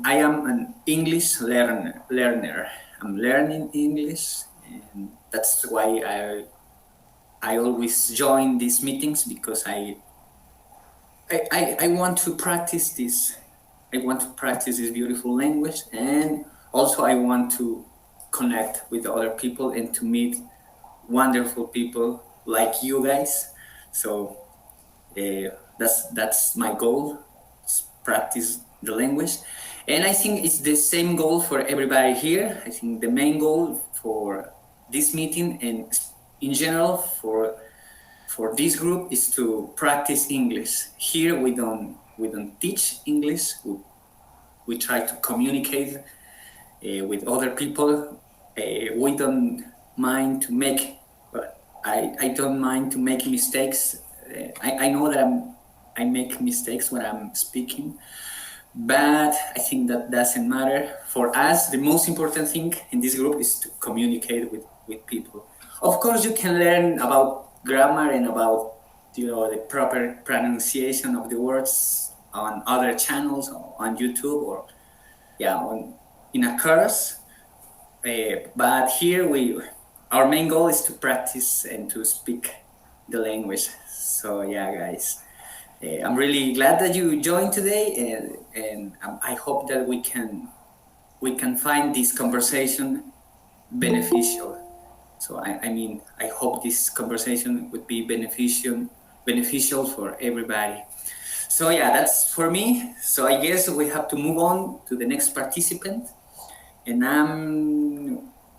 I am an English learner. I'm learning English, and that's why I always join these meetings, because I want to practice this. I want to practice this beautiful language, and also I want to connect with other people and to meet wonderful people like you guys. So that's my goal, practice the language. And I think it's the same goal for everybody here. I think the main goal for this meeting and in general for this group is to practice English. Here we don't teach English. We try to communicate with other people. We don't mind to make, I don't mind to make mistakes. I know that I make mistakes when I'm speaking, but I think that doesn't matter. For us, the most important thing in this group is to communicate with people. Of course, you can learn about grammar and about the proper pronunciation of the words on other channels, on YouTube, or in a course. But here our main goal is to practice and to speak the language. So yeah, guys, I'm really glad that you joined today, and I hope that we can find this conversation beneficial. So I hope this conversation would be beneficial for everybody. So yeah, that's for me. So I guess we have to move on to the next participant, and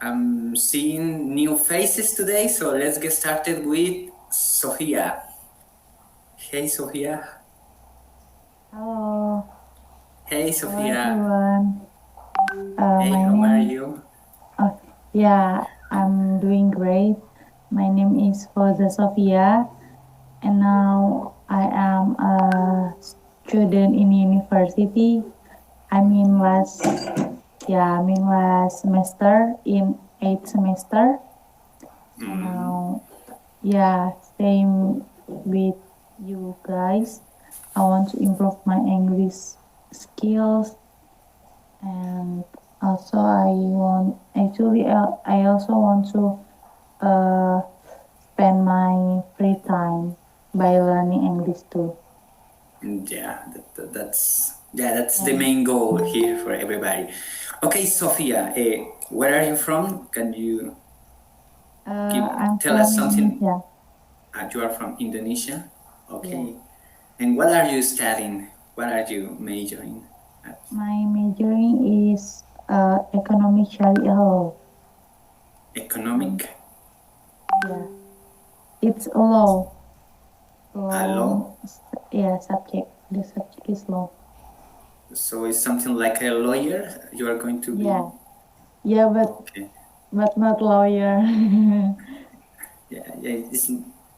I'm seeing new faces today. So let's get started with Sofia. Hey, Sofia. Hello. Hey, Sofia. Hello, everyone. Hey, how are you? Yeah, I'm doing great. My name is Sofia, and now I am a student in university. I'm in last semester, in 8th semester. And now, same with you guys. I want to improve my English skills, and also I also want to spend my free time by learning English too. Yeah, that's the main goal here for everybody. Okay, Sofia, where are you from? Can you tell us something? Indonesia. You are from Indonesia? Okay. Yeah. And what are you studying? What are you majoring at? My majoring is economic Sharia law. Economic? Yeah. It's a law. Law? Yeah, subject. The subject is law. So it's something like a lawyer you are going to be? Yeah, but not lawyer.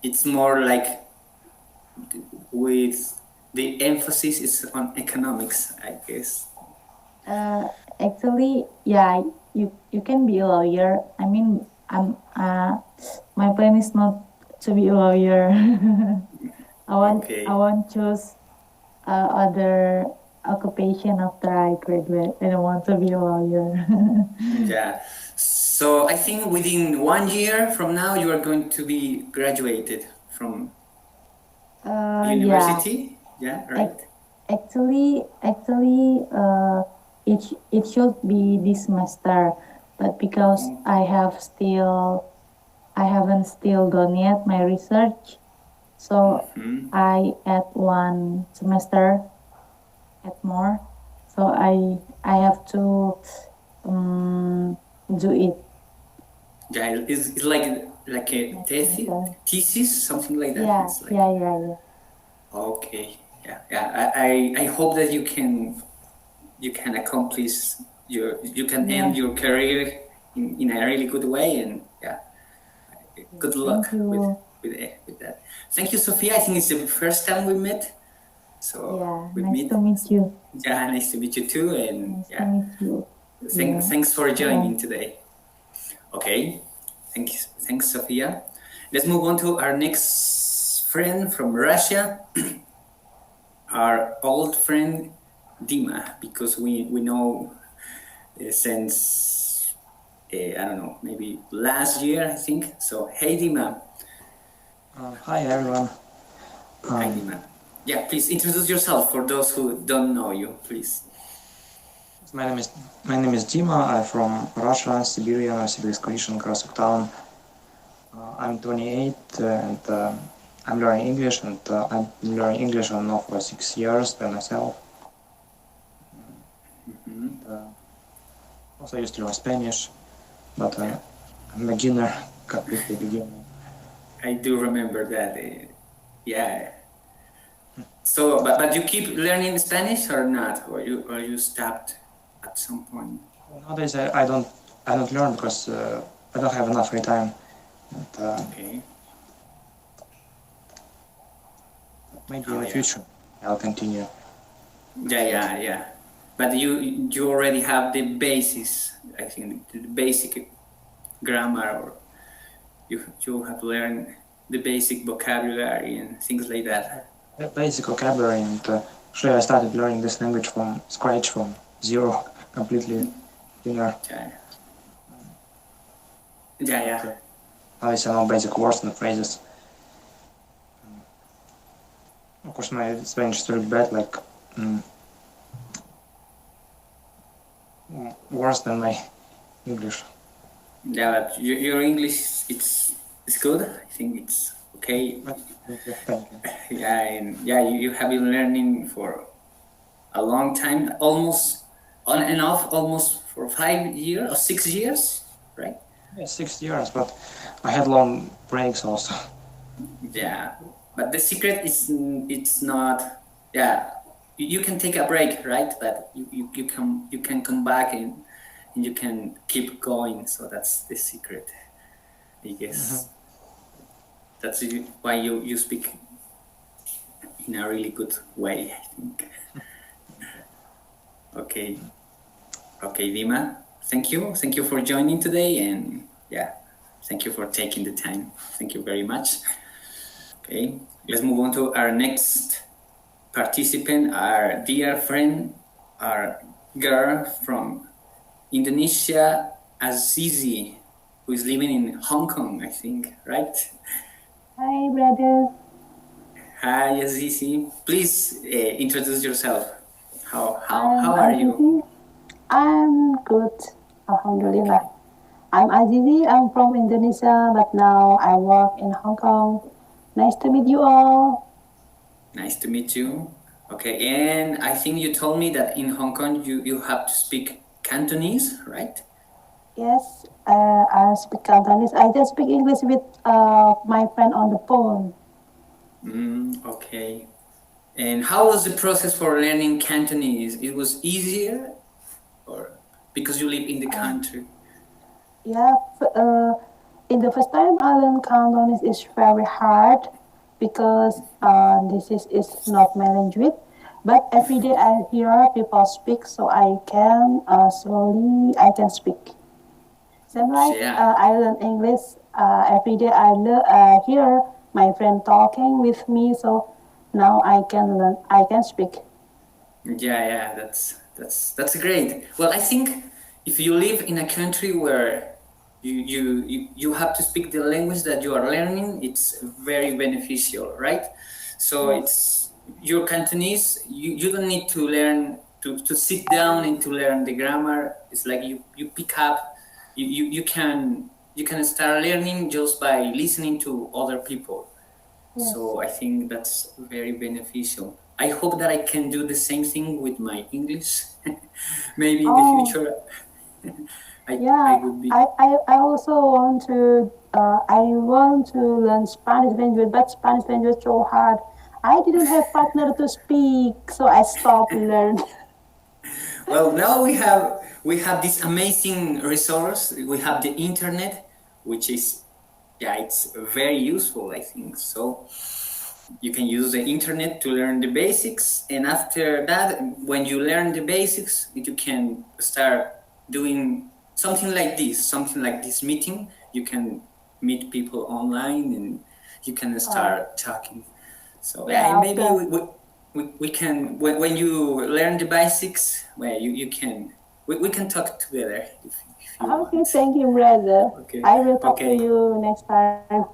It's more like with the emphasis is on economics, I guess. Actually, yeah, you can be a lawyer. I mean, my plan is not to be a lawyer. I want choose other occupation after I graduate. I don't want to be a lawyer. Yeah. So I think within 1 year from now you are going to be graduated from university. Yeah, right. Actually, it should be this semester, but because I haven't still done yet my research, so I add 1 semester, add more. So I have to do it. Yeah, it's like a thesis, something like that. Yeah. Okay. Yeah. I hope that you can accomplish you can end your career in a really good way, and good luck with that. Thank you, Sophia. I think it's the first time we met. So nice to meet you. Yeah, nice to meet you too, and nice to meet you. Thanks for joining today. Okay, thanks, Sophia. Let's move on to our next friend from Russia. Our old friend Dima, because we know since I don't know, maybe last year, I think. So hey Dima. Hi everyone. Hi Dima. Yeah, please introduce yourself for those who don't know you, please. My name is Dima. I'm from Russia, Siberia, Sibirsk region, Krasok town. I'm 28 and I'm learning English, and I've been learning English now for 6 years by myself. Also used to learn Spanish, but I'm a beginner, completely beginner. I do remember that. Yeah. So, but you keep learning Spanish or not, or you stopped at some point? Nowadays I don't learn because I don't have enough free time. And, okay. Maybe in the future I'll continue. Yeah. But you already have the basis. I think the basic grammar, or you have learned the basic vocabulary and things like that. The basic vocabulary, and actually I started learning this language from scratch, from zero, completely beginner. Yeah. I know basic words and phrases. Of course, my Spanish is really bad, like worse than my English. Yeah, but your English it's good. I think it's okay. Thank you. Yeah, and you have been learning for a long time, almost on and off, almost for 5 years or 6 years, right? Yeah, 6 years, but I had long breaks also. Yeah, but the secret is it's not. Yeah, you can take a break, right? But you can come back and you can keep going. So that's the secret, I guess. That's why you speak in a really good way, I think. Okay, Dima, thank you for joining today, and thank you for taking the time. Thank you very much. Okay, let's move on to our next participant, our dear friend, our girl from Indonesia, Azizi, who is living in Hong Kong, I think, right? Hi, brother. Hi, Azizi. Please introduce yourself. How are you? I'm good, Alhamdulillah. I'm Azizi. I'm from Indonesia, but now I work in Hong Kong. Nice to meet you all. Nice to meet you. Okay, and I think you told me that in Hong Kong you have to speak Cantonese, right? Yes, I speak Cantonese. I just speak English with my friend on the phone. Okay. And how was the process for learning Cantonese? It was easier, or because you live in the country? Yeah, in the first time I learned Cantonese is very hard because this is not my language. But every day I hear people speak, so I can slowly I can speak. Same like I learn English every day. Hear my friend talking with me, so now I can learn. I can speak. Yeah, that's great. Well, I think if you live in a country where you have to speak the language that you are learning, it's very beneficial, right? So it's your Cantonese. You don't need to learn to sit down and to learn the grammar. It's like you pick up. You can start learning just by listening to other people. So I think that's very beneficial. I hope that I can do the same thing with my English. Maybe in the future. I also want to learn Spanish language, but Spanish language is so hard. I didn't have partner to speak, so I stopped learning. Well, now we have this amazing resource. We have the internet, which is it's very useful, I think. So you can use the internet to learn the basics, and after that, when you learn the basics, you can start doing something like this meeting. You can meet people online and you can start talking. So maybe we can when you learn the basics, well, you can we can talk together if you Okay, want. thank you, brother. Okay. I will talk to Okay. you next time.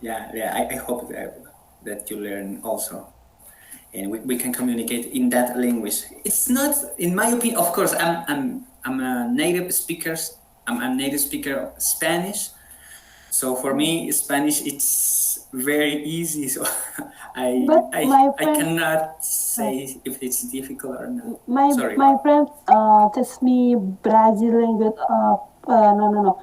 Yeah. I hope that you learn also, and we can communicate in that language. It's not, in my opinion. Of course, I'm a native speaker. I'm a native speaker of Spanish. So for me, Spanish it's very easy. So But my I friend, cannot say if it's difficult or not. my Sorry. my friend teach me Brazil language. No.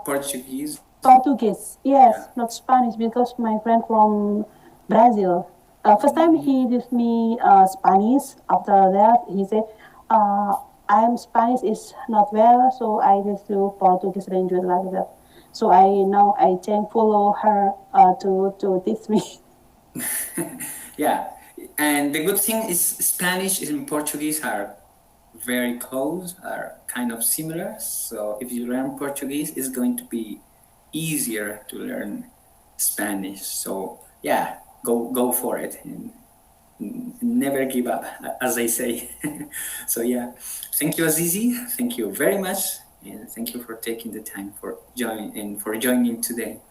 Portuguese. Portuguese. Yes, Yeah. not Spanish because my friend from Brazil. First time he teach me Spanish. After that, he said, "I'm Spanish is not well, so I just do Portuguese language like that." So I can follow her to teach me. Yeah, and the good thing is Spanish and Portuguese are very close, are kind of similar. So if you learn Portuguese, it's going to be easier to learn Spanish. So yeah, go for it and never give up, as they say. So yeah, thank you, Azizi. Thank you very much, and thank you for taking the time for joining today.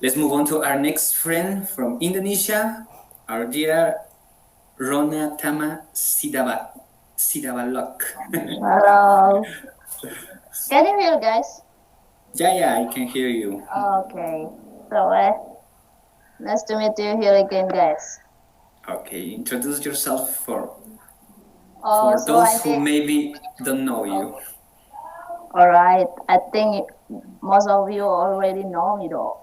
Let's move on to our next friend from Indonesia, our dear Rona Tama Sidabalok. Hello. Can you hear, guys? Yeah, I can hear you. Okay. So, nice to meet you here again, guys. Okay, introduce yourself for So those who maybe don't know you. All right. I think most of you already know me, though.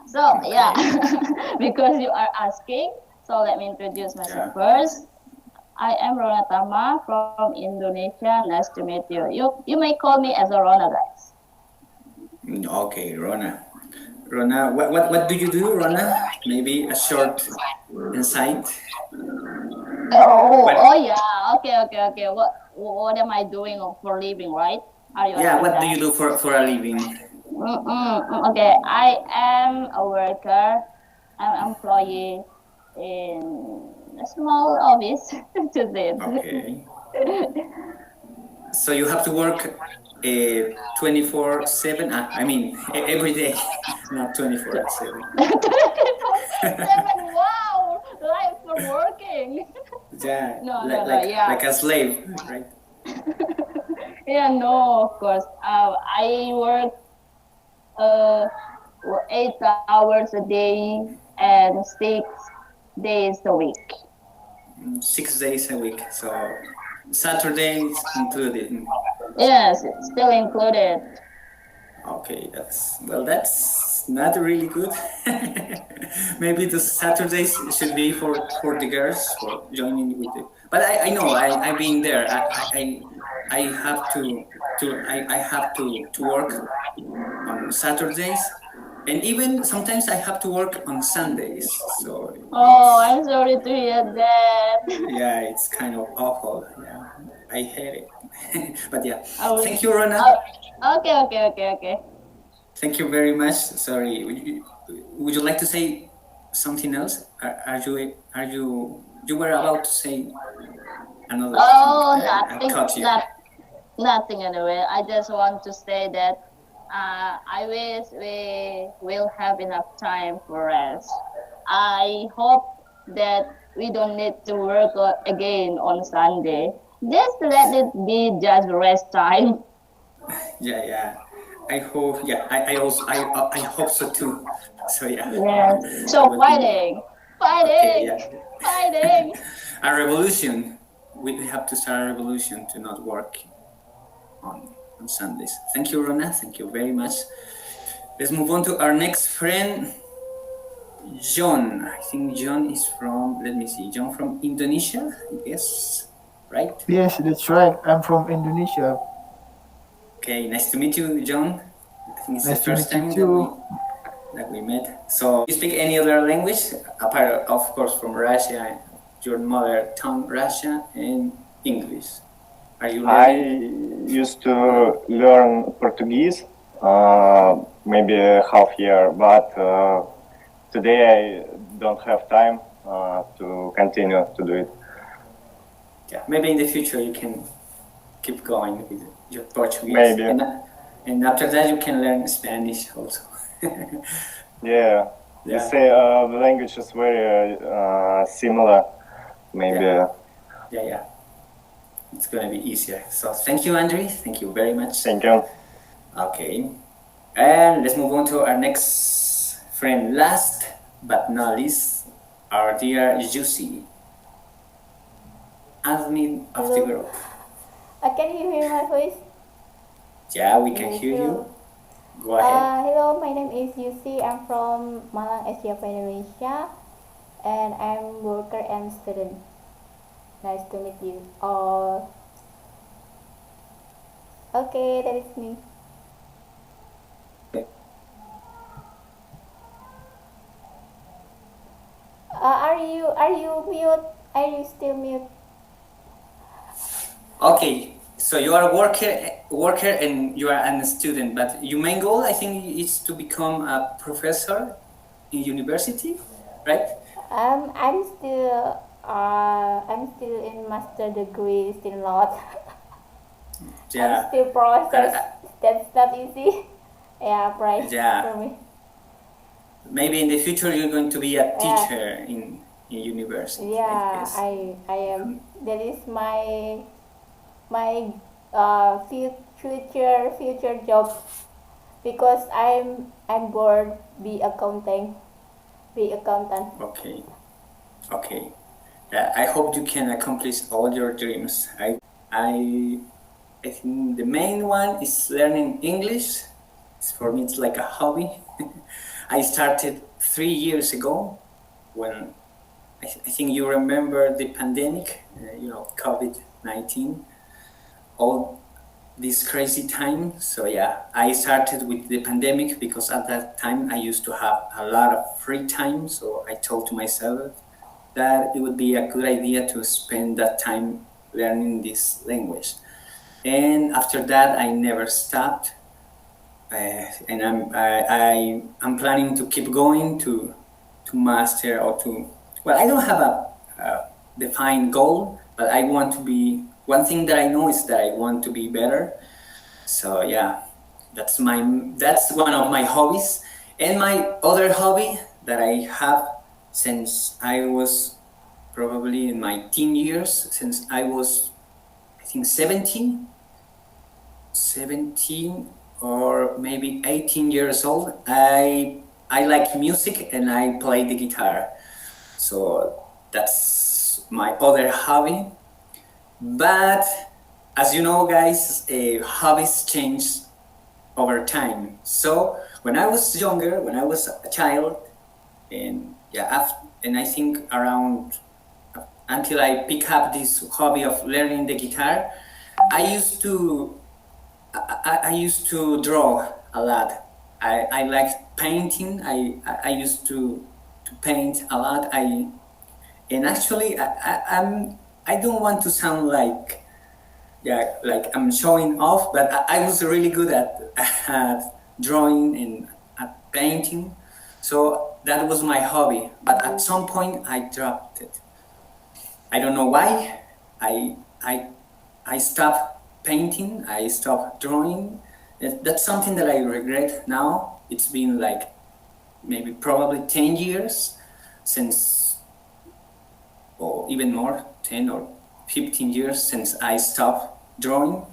So, Okay. yeah, because you are asking, so let me introduce myself first. I am Rona Tama from Indonesia. Nice to meet you. You may call me as a Rona, guys. Okay, Rona. Rona, what do you do, Rona? Maybe a short insight. Oh yeah. Okay. What am I doing for living, right? Are you Yeah, what do you do for a living? Okay, I am a worker. I'm employee in a small office today. Okay. So you have to work 24/7. I mean, every day, not 24/7. 24/7. Wow, life for working. Yeah, No, yeah. Like a slave, right? Yeah, no, of course. I work 8 hours a day and 6 days a week. 6 days a week. So Saturday is included. Yes, it's still included. Okay, that's not really good. Maybe the Saturdays should be for the girls for joining with it. But I know I've been there. I have I have to work on Saturdays, and even sometimes I have to work on Sundays. So I'm sorry to hear that. yeah, it's kind of awful. Yeah, I hate it. But yeah, thank you, Oh, Rona. okay. Thank you very much. Sorry, would you like to say something else? You were about to say another thing? I caught you. Nothing anyway. I just want to say that I wish we will have enough time for rest. I hope that we don't need to work again on Sunday. Just let it be just rest time. Yeah. I hope. Yeah, I also I hope so too. So yeah. Yes. So fighting. Okay, yeah. Fighting. A revolution. We have to start a revolution to not work on Sundays. Thank you, Rona. Thank you very much. Let's move on to our next friend, John. I think John is from, let me see, John from Indonesia, I guess, right? Yes, that's right. I'm from Indonesia. Okay, nice to meet you, John. I think it's nice the first time that we met. So, you speak any other language apart, of course, from Russia, your mother tongue, Russian, and English? Are you learning? I used to learn Portuguese, maybe a half year, but today I don't have time. to continue to do it. Yeah, maybe in the future you can keep going with your Portuguese. Maybe. And after that you can learn Spanish also. Yeah. You say the language is very similar. Maybe. Yeah. It's gonna be easier. So thank you, Andre. Thank you very much. Thank you. Okay. And let's move on to our next friend. Last but not least, our dear Yusi, admin of the group. Can you hear my voice? Yeah, we can hear you. Go ahead. Hello, my name is Yusi. I'm from Malang, Asia, Indonesia, and I'm worker and student. Nice to meet you. Okay, that is me. Are you mute? Are you still mute? Okay, so you are a worker and you are a student, but your main goal, I think, is to become a professor in university, right? I'm still in master degree, still not. Yeah. I'm still process. That's not easy. Yeah, right. Yeah. For me. Maybe in the future you're going to be a teacher in university. Yeah, I am. That is my future job, because I'm bored be accountant. Okay. Yeah, I hope you can accomplish all your dreams. I think the main one is learning English. For me, it's like a hobby. I started 3 years ago when I think you remember the pandemic, COVID-19, all this crazy time. So yeah, I started with the pandemic because at that time I used to have a lot of free time. So I told to myself that it would be a good idea to spend that time learning this language. And after that, I never stopped. And I'm planning to keep going to master or to, well, I don't have a defined goal, but I want to be, one thing that I know is that I want to be better. So yeah, that's one of my hobbies. And my other hobby that I have since I was probably in my teen years, since I was, I think 17 or maybe 18 years old, I like music and I play the guitar. So that's my other hobby. But as you know, guys, hobbies change over time. So when I was younger, when I was a child, and I think around until I pick up this hobby of learning the guitar, I used to draw a lot. I like painting. I used to paint a lot. And actually I don't want to sound like I'm showing off, but I was really good at drawing and at painting. So that was my hobby. But at some point I dropped it. I don't know why. I stopped painting, I stopped drawing. That's something that I regret now. It's been like maybe probably 10 years since, or even more, 10 or 15 years since I stopped drawing.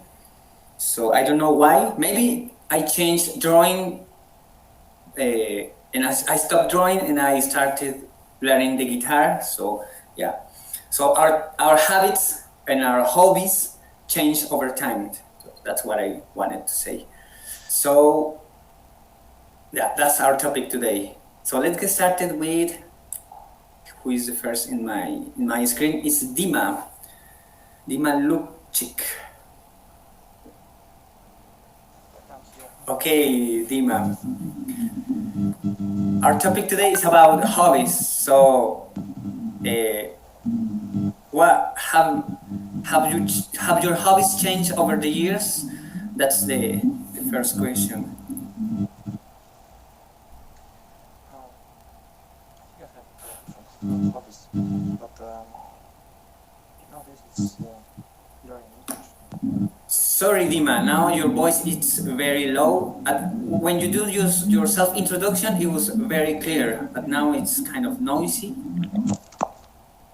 So I don't know why. Maybe I changed drawing and I stopped drawing and I started learning the guitar. So yeah. So our habits and our hobbies change over time. So that's what I wanted to say. So yeah, that's our topic today. So let's get started with who is the first in my screen. Is Dima Lukchik. Okay, Dima. Our topic today is about hobbies. So what have your hobbies changed over the years? That's the first question. hobbies. But nowadays it's learning English. Sorry, Dima, now your voice is very low. When you do your self-introduction, it was very clear, but now it's kind of noisy.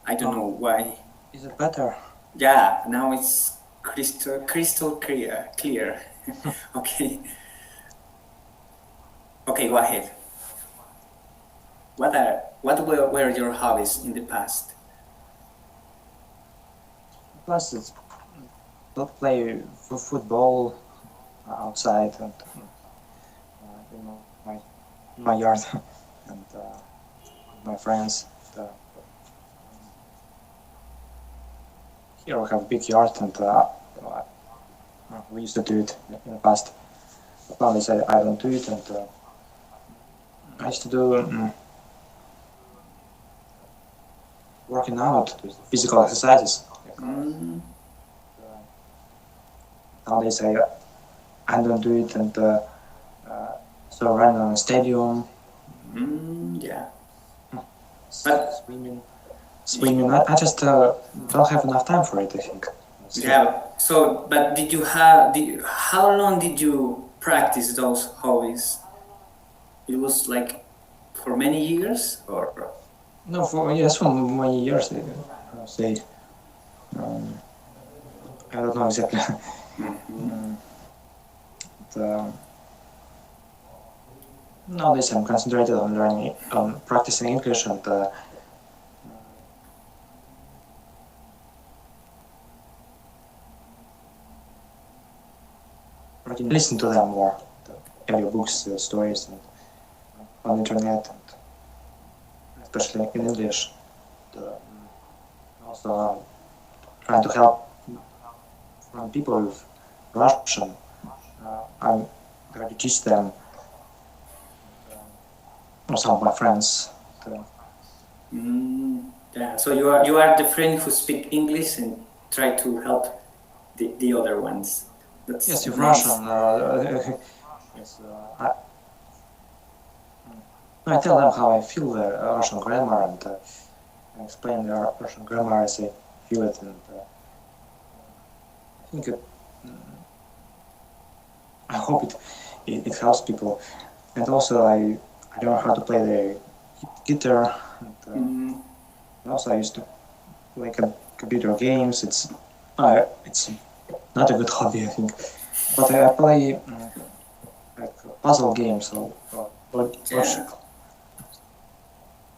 I don't know why. Is it better? Yeah, now it's crystal clear. Okay. Okay, go ahead. What were your hobbies in the past? Plus, it's play football outside and in my yard and my friends. Here we have a big yard, and we used to do it in the past. But nowadays I don't do it, and I used to do working out, physical exercises. Nowadays I don't do it, and so run on a stadium. Yeah. Swimming. I just don't have enough time for it, I think. Yeah. So, but how long did you practice those hobbies? It was like for many years, or? No, for many years. I say. I don't know exactly. But, nowadays I'm concentrated on learning, practicing English, and listen to them more. Audiobooks, stories, and on internet, and especially in English. Also trying to help from people with Russian. I'm going to teach them, or some of my friends. Yeah. So you are the friend who speak English and try to help the other ones. That's yes, with nice. Russian. Yes, I tell them how I feel the Russian grammar, and I explain the Russian grammar as I feel it, and I think I hope it helps people. And also I learn how to play the guitar, and also I used to play computer games. It's not a good hobby, I think, but I play like puzzle games or logic.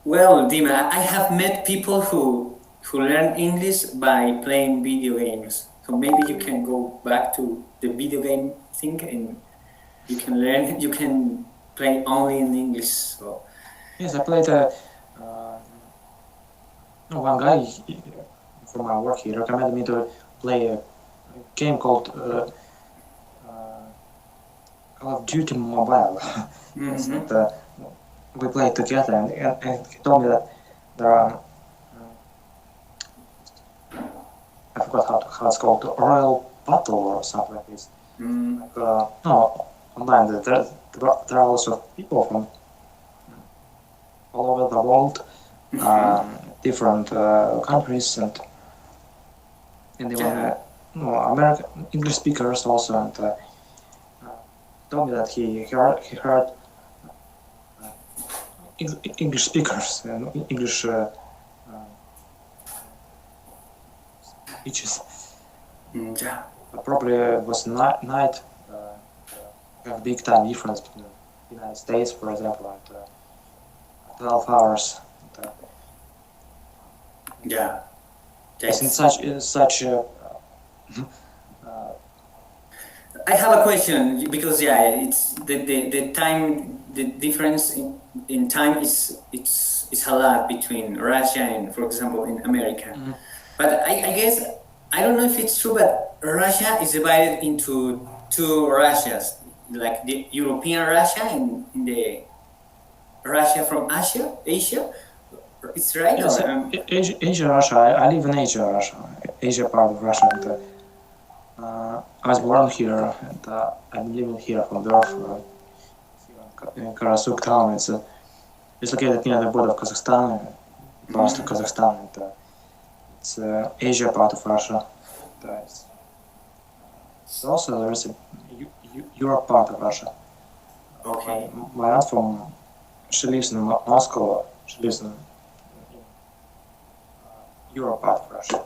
Well, Dima, I have met people who learn English by playing video games. So maybe you can go back to the video game thing and you can learn. You can play only in English. So. Yes, I played one guy from my work. He recommended me to play a game called Call of Duty Mobile. Yes, and, we played together, and he told me that there are I forgot how it's called, Royal Battle or something like this. Like, no, online there are also people from all over the world, different countries, and even American English speakers also, and told me that he heard English speakers and English speeches. Yeah. Probably it was night. Have big time difference between the United States, for example, and 12 hours. Yeah. Yes, in such I have a question because it's the time, the difference in time is a lot between Russia and, for example, in America. But I guess I don't know if it's true, but Russia is divided into two Russias, like the European Russia and the Russia from Asia. It's right? yes, Asia, Russia. I live in Asia, Russia, Asia part of Russia. And, I was born here, and I've been living here from birth. In Karasuk town, it's located near the border of Kazakhstan. close to Kazakhstan. And, it's Asia part of Russia. Also, there is a Europe part of Russia. Okay. My aunt she lives in Moscow. She lives in Europe part of Russia.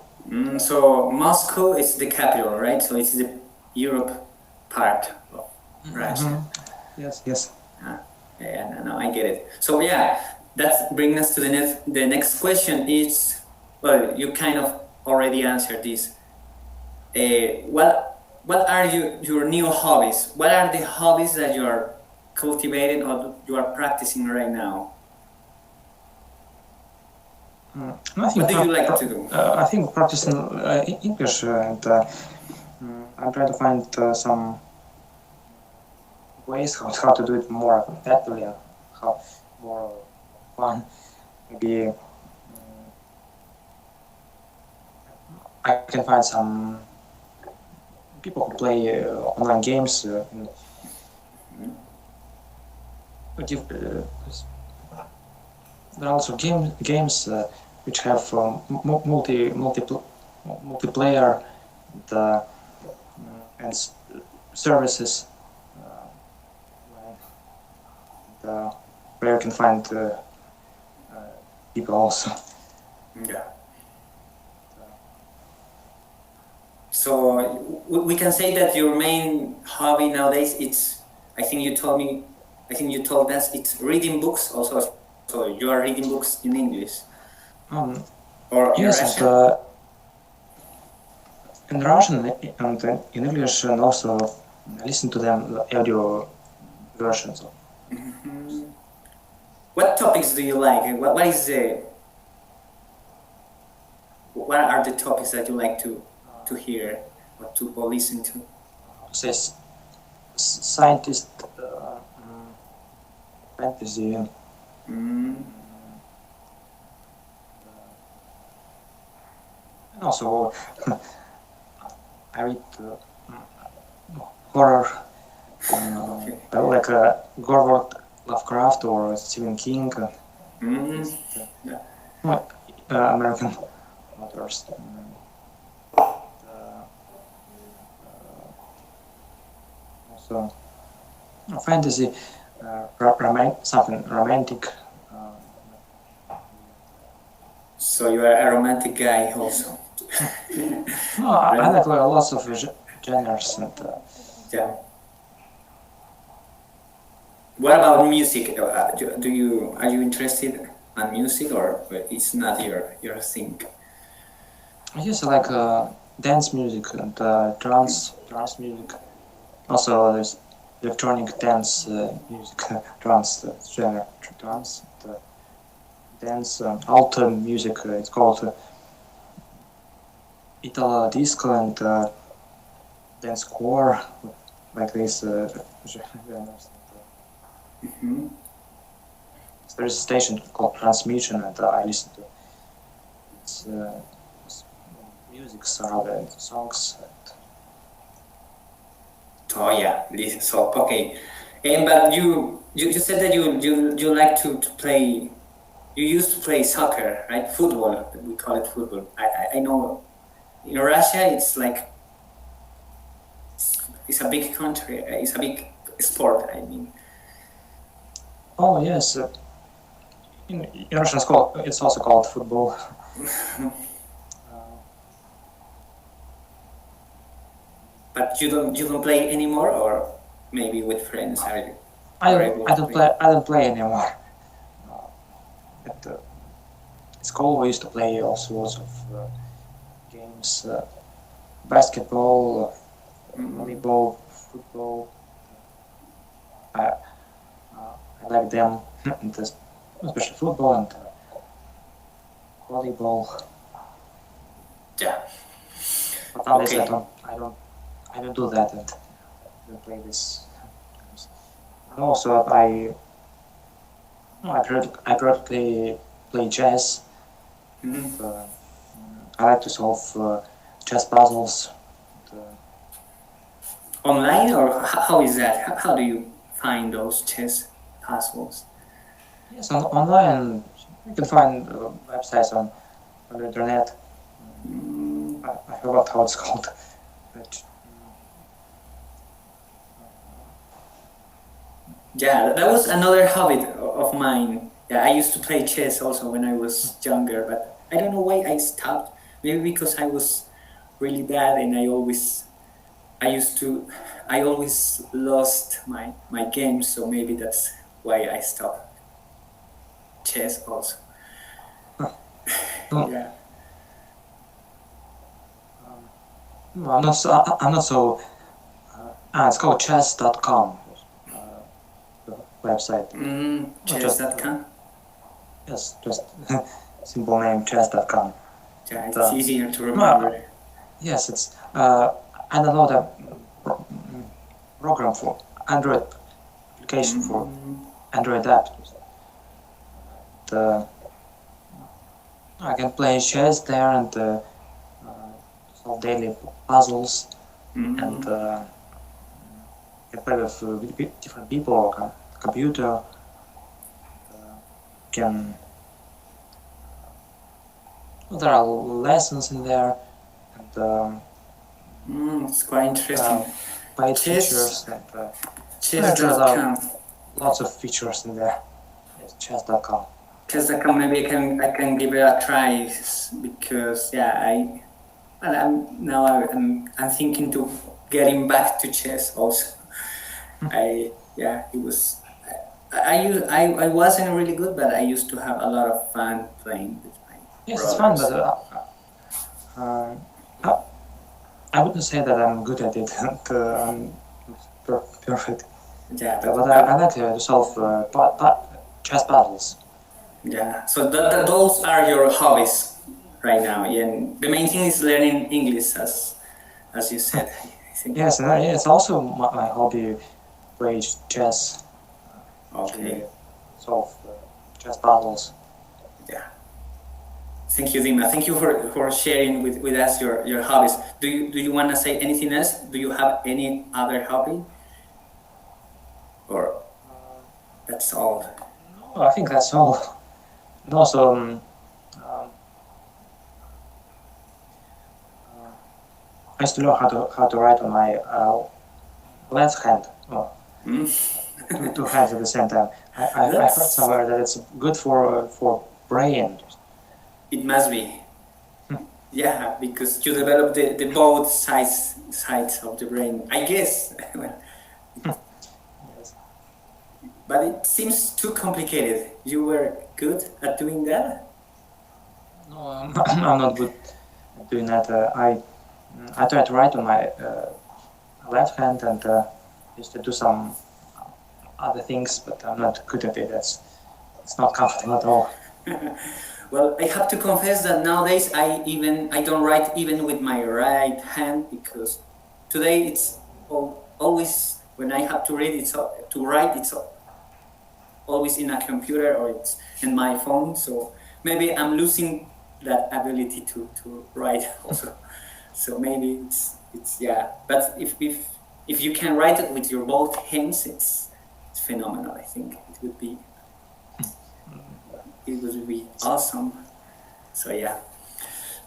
So Moscow is the capital, right? So it's the Europe part of Russia. Yes. Yeah, no, I get it. So yeah, that brings us to the next question. Is, well, you kind of already answered this. What are your new hobbies? What are the hobbies that you are cultivating or you are practicing right now? What do you like to do? I think practicing English, and I'm trying to find some ways how to do it more effectively and how more fun. Maybe I can find some people who play online games. There are also games which have multiplayer and services where you can find people also. Yeah. So we can say that your main hobby nowadays, I think you told us it's reading books also. So you are reading books in English? Or in yes, Russian? In Russian and in English, and also listen to them, the audio versions. What topics do you like? What are the topics that you like to hear or listen to? Says scientist, fantasy. And also, I read horror, like Gore Lovecraft or Stephen King. American authors. Also, fantasy, something romantic. So you are a romantic guy also. I like lots of genres. And, yeah. What about music? Are you interested in music, or it's not your thing? Yes, I like dance music and trance music. Also, there's electronic dance music, trance genre, trance, dance, alto music. It's called Italo disco and dance core, like this genres. So there's a station called Transmission, and I listen to its music, songs. Oh yeah, so okay. But you said that you like to play. You used to play soccer, right? Football. We call it football. I know. In Russia, it's like it's a big country. It's a big sport. I mean. Oh yes. In Russian it's also called football. But you don't play anymore, or maybe with friends? I don't play anymore. At school we used to play all sorts of games: basketball, volleyball, football. I like them, especially football and volleyball. Yeah. But nowadays I don't do that and don't play this. And also I practically play chess. I like to solve chess puzzles. Online, or how is that? How do you find those chess puzzles? Yes, online You can find websites on the internet. I forgot how it's called. Yeah, that was another hobby of mine. Yeah, I used to play chess also when I was younger, but I don't know why I stopped. Maybe because I was really bad and I always lost my games, so maybe that's why I stopped chess also. Yeah. No, I'm not so. It's called chess.com. Website. Chess.com. Yes, just simple name chess.com. Yeah, it's easier to remember. Yes, it's. I download a program for Android application for Android app. I can play chess there and solve daily puzzles and can play with different people or computer. There are lessons in there and it's quite interesting. Paid features and chess.com. Lots of features in there. Yes, chess.com. Chess.com, maybe I can give it a try because I'm thinking to getting back to chess also. I wasn't really good, but I used to have a lot of fun playing with my Yes, brothers. It's fun, but I wouldn't say that I'm good at it. I'm perfect. Yeah, but I like to solve chess puzzles. Yeah, so those are your hobbies right now, and the main thing is learning English, as you said. I think. Yes, and it's also my hobby, play chess. Okay. Solve chess puzzles. Yeah. Thank you, Dima. Thank you for sharing with us your hobbies. Do you want to say anything else? Do you have any other hobby? Or that's all? No, I think that's all. And also, I used to learn how to write on my left hand. Two hands at the same time. I heard somewhere that it's good for brain. It must be. Yeah, because you develop the both sides of the brain, I guess. Yes. But it seems too complicated. You were good at doing that? No, I'm not good at doing that. I try to write on my left hand and used to do some other things, but I'm not good at it. It's not comfortable at all. Well, I have to confess that nowadays I don't write even with my right hand, because today it's always when I have to read it's always in a computer or it's in my phone. So maybe I'm losing that ability to write also. So maybe it's yeah. But if you can write it with your both hands, it's phenomenal. I think it would be awesome. So yeah.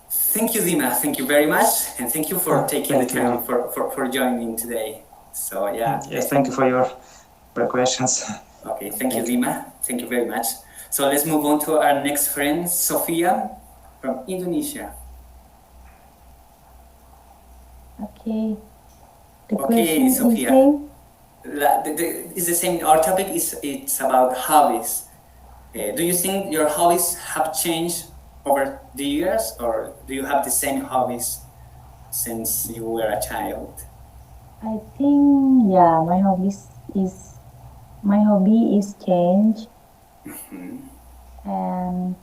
Thank you, Dima. Thank you very much, and thank you for taking the time for joining today. So yeah. Yes, thank you for your questions. Okay, thank you, Dima. Thank you very much. So let's move on to our next friend, Sophia from Indonesia. Okay. The Okay, question Sophia. Is the same. Our topic it's about hobbies. Do you think your hobbies have changed over the years, or do you have the same hobbies since you were a child? I think my hobby is change. And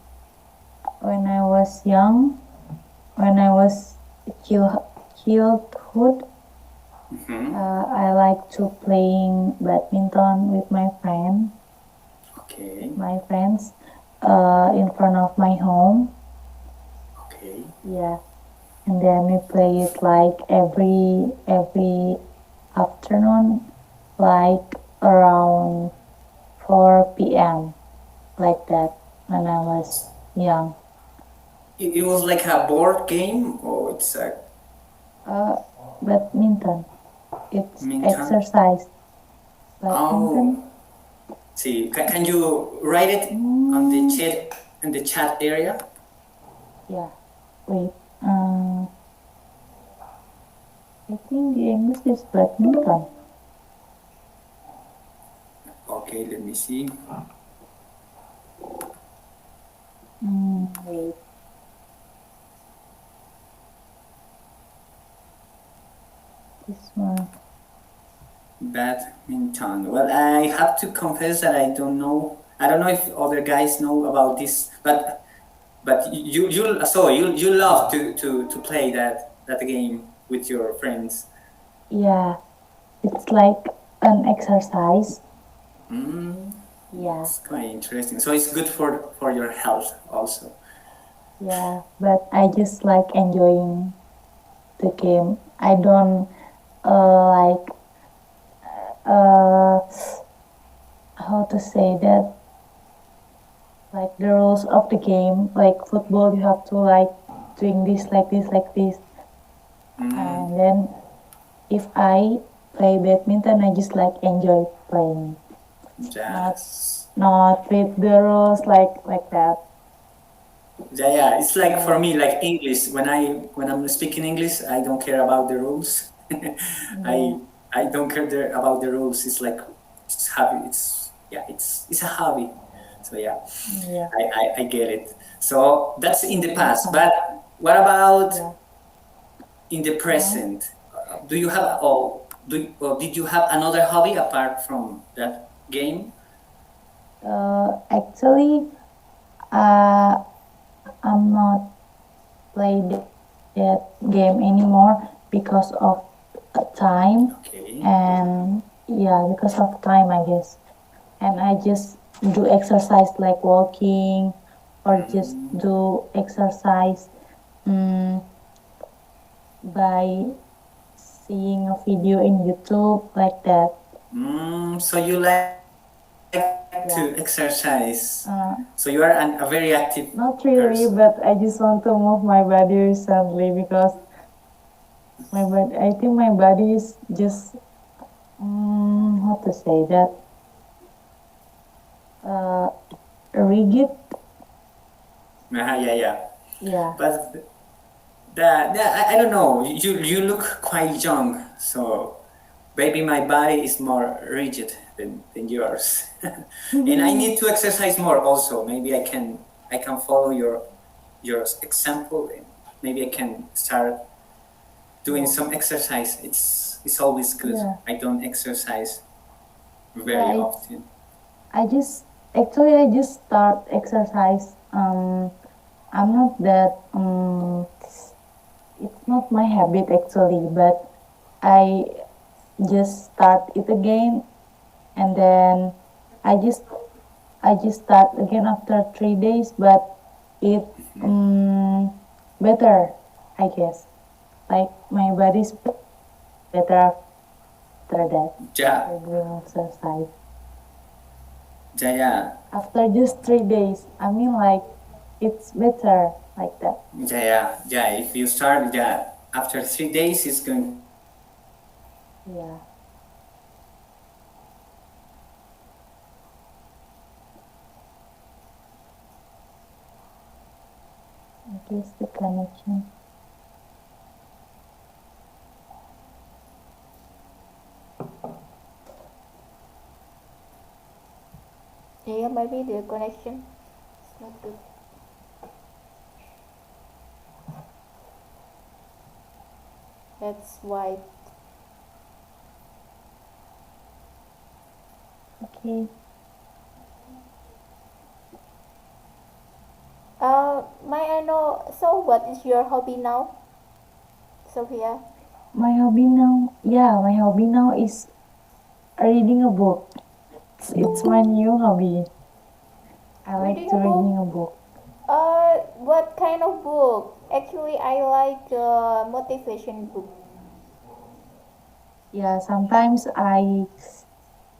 when I was young, when I was childhood, I like to playing badminton with my friends. Okay. My friends in front of my home. Okay. Yeah, and then we play it like every afternoon, like around 4 p.m. like that. when I was young. It was like a board game, or it's a Badminton. It's minton? exercise. Badminton. Oh, see, can you write it on the chat in the chat area? Yeah. Wait. I think the English is badminton. Okay, let me see. Wait. This one. Badminton. Well, I have to confess that I don't know. I don't know if other guys know about this, but you love to play that game with your friends. Yeah. It's like an exercise. Yeah. It's quite interesting. So it's good for your health also. Yeah, but I just like enjoying the game. I don't like how to say that, like the rules of the game. Like football, you have to like doing this, like this, like this. And then if I play badminton, I just like enjoy playing. Yes. Not with the rules like that. Yeah. It's like for me, like English. When I'm speaking English, I don't care about the rules. I don't care about the rules. It's like it's hobby. It's a hobby. So yeah. I get it. So that's in the past. But what about in the present? Do you have or did you have another hobby apart from that game? Actually, I'm not playing that game anymore because of time. Okay. And because of time, I guess. And I just do exercise like walking or just do exercise by seeing a video in YouTube like that. So you like to exercise. So you are a very active Not really, person. but I just want to move my body recently because I think my body is just how to say that, rigid. Yeah. But I don't know. You look quite young, so maybe my body is more rigid than yours. And I need to exercise more also. Maybe I can follow your example, and maybe I can start doing some exercise. It's always good. I don't exercise very often. I just start exercise. I'm not that it's not my habit actually, but I just start it again, and then I just start again after 3 days, but it better, I guess. Like my body's better after that. Yeah. Doing exercise. Yeah. After just 3 days, I mean like it's better like that. Yeah. If you start, after 3 days, it's going. Yeah. I guess the connection. Yeah, maybe the connection is not good. That's why. Okay. May I know, so what is your hobby now, Sophia? My hobby now is reading a book. It's my new hobby. I like reading a book. What kind of book? Actually, I like motivation book. Yeah, sometimes I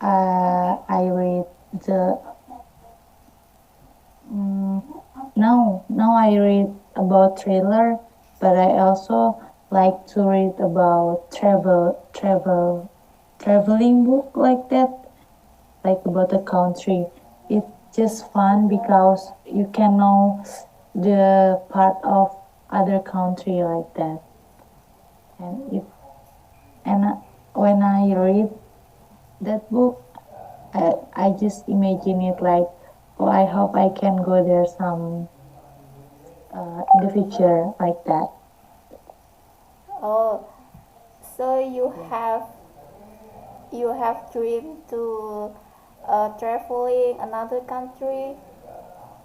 read the Now I read about thriller, but I also like to read about traveling book like that, like about a country. It's just fun because you can know the part of other country like that. And if and when I read that book, I just imagine it like, oh, I hope I can go there some in the future like that. Oh, so you have dream to traveling another country,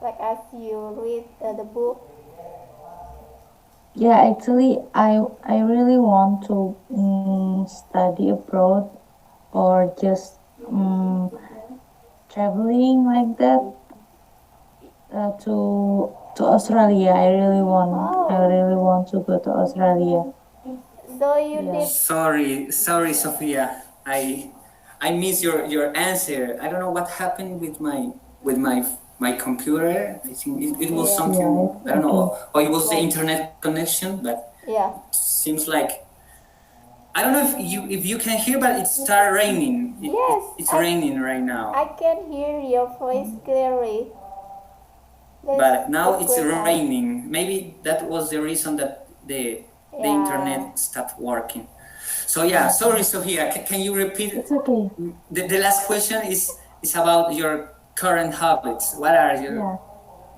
like as you read the book. Yeah, actually, I really want to study abroad or just traveling like that to Australia. I really want to go to Australia. So you Yeah. did. Sorry, Sophia. I miss your answer. I don't know what happened with my computer. I think it was Yeah. something, Yeah, it's I don't know, okay. or it was the Like, internet connection, but yeah. seems like I don't know if you can hear, but it started raining. Yes, It's raining right now. I can hear your voice clearly. But now That's it's great. raining. Maybe that was the reason that the Yeah. internet stopped working. So yeah, sorry, Sophia. Can you repeat? It's okay. The last question is about your current habits. What are Yeah.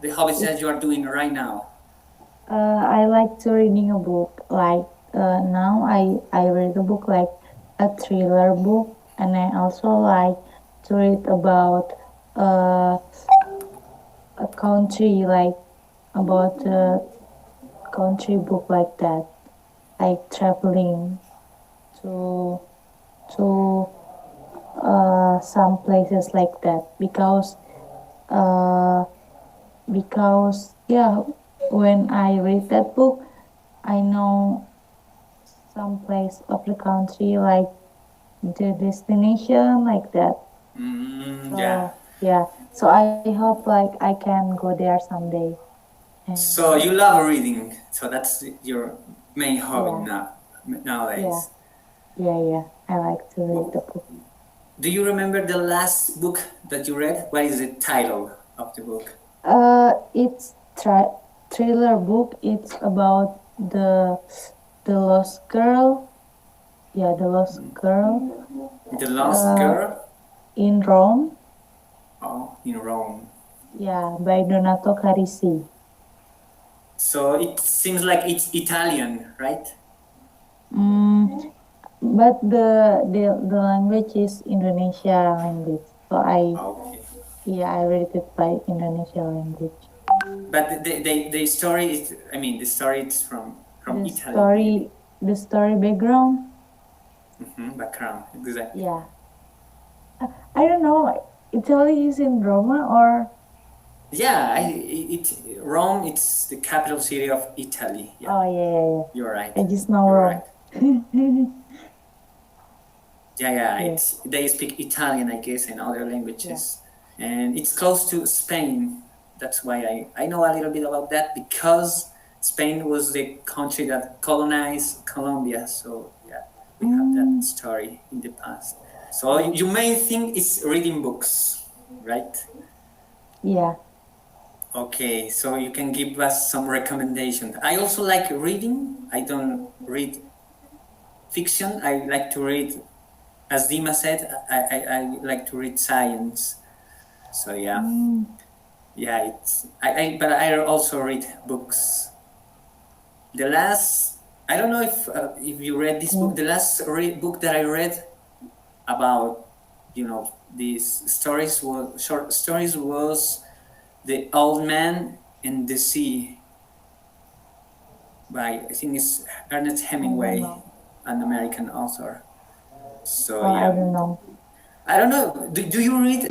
the hobbies that you are doing right now? I like to reading a book. Like now, I read a book like a thriller book, and I also like to read about uh, a country, like about a country book like that, like traveling to to some places like that uh, because yeah, when I read that book, I know some place of the country like the destination like that. Yeah. So yeah, so I hope like I can go there someday. And So you love reading. So that's your main hobby yeah, yeah, nowadays. yeah. I like to read the book. Do you remember the last book that you read? What is the title of the book? It's thriller book. It's about the lost girl. Yeah, the lost girl. The Lost Girl? In Rome. Oh, in Rome. Yeah, by Donato Carisi. So it seems like it's Italian, right? Mm, but the language is Indonesia language. So Okay. I read it by Indonesia language. But the story is, I mean, the story is from The Italy, maybe. story background. Background, exactly. Yeah, I don't know. Italy is in Roma or Yeah, Rome. It's the capital city of Italy. Yeah, oh yeah. you're right. I just know You're Rome. right. Yeah. Yeah. They speak Italian, I guess, and other languages, and it's close to Spain. That's why I know a little bit about that because Spain was the country that colonized Colombia. So yeah, we have that story in the past. So your main thing is reading books, right? Yeah. Okay, so you can give us some recommendations. I also like reading. I don't read fiction. I like to read, as Dima said, I like to read science. So yeah, it's but I also read books. The last, I don't know if you read this book. The last book that I read about, these short stories was The Old Man and the Sea by, I think it's Ernest Hemingway, an American author. So I yeah, don't know. I don't know. Do you read